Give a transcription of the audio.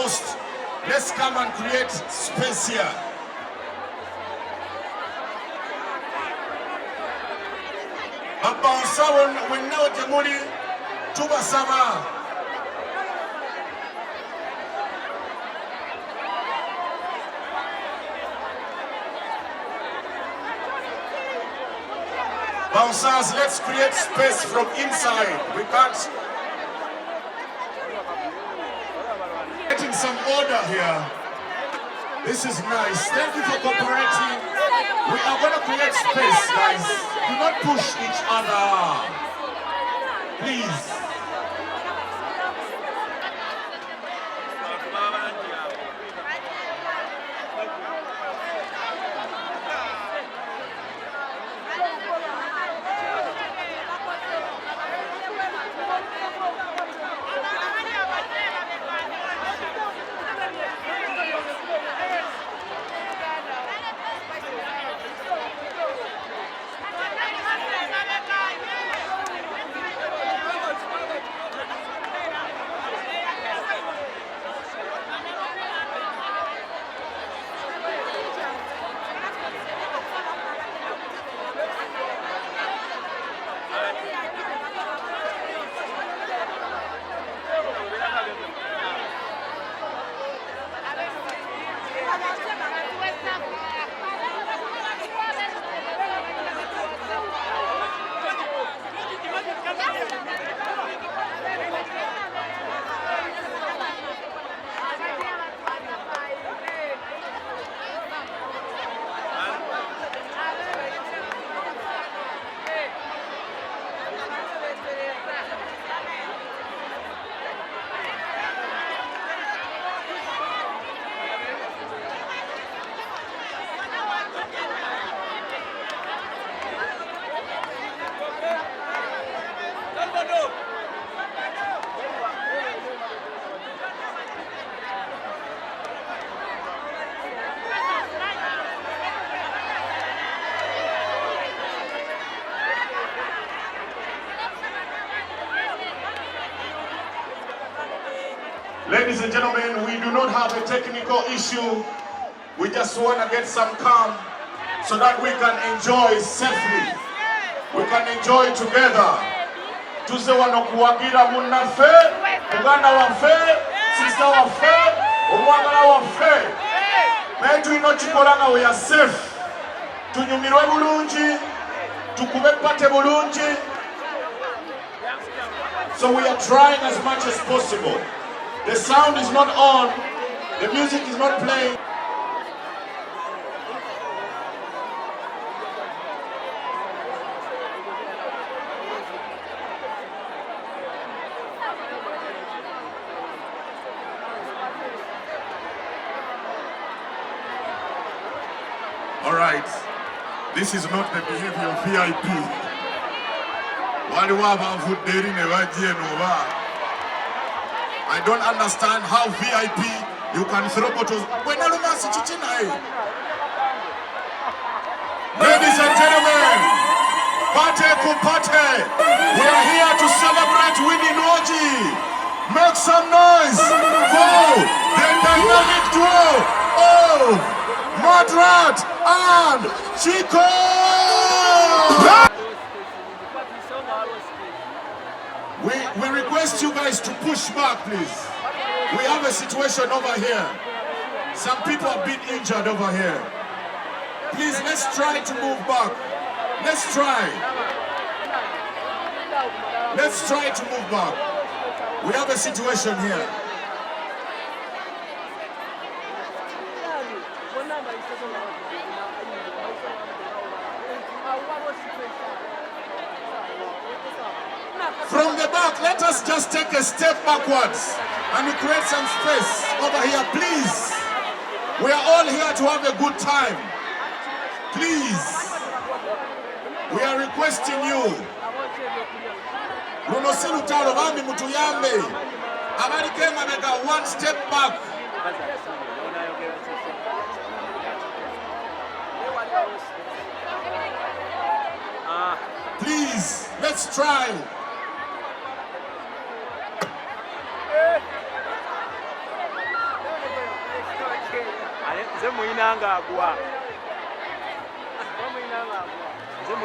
almost. Let's come and create space here. Abantu wenna gye muli tubasaba. Bouncers, let's create space from inside. We can't. Getting some order here. This is nice. Thank you for cooperating. We are going to create space, guys. Do not push each other. Please. Ladies and gentlemen, we do not have a technical issue. We just want to get some calm so that we can enjoy safely. We can enjoy together. Tuze wano kuwagira munaffe, muganda waffe, sister waffe, omwagala waffe. Naye tulina okikola nga we are safe. Tunyumirwe bulungi, tukube pate bulungi. So we are trying as much as possible. The sound is not on, the music is not playing. All right, this is not the behavior of VIP. Waliwo abanvudde eri ne bajja eno oba. I don't understand how VIP you can throw bottles. Ladies and gentlemen, party ku party. We are here to celebrate winning Oji. Make some noise for the dynamic duo of Madrat and Chico. We request you guys to push back, please. We have a situation over here. Some people have been injured over here. Please, let's try to move back. Let's try. Let's try to move back. We have a situation here. From the back, let us just take a step backwards and we create some space over here, please. We are all here to have a good time. Please. We are requesting you. Luno si lutalo bambi mutuyambe. Abalike mabega one step back. Please, let's try. nze muyina ng'agwa.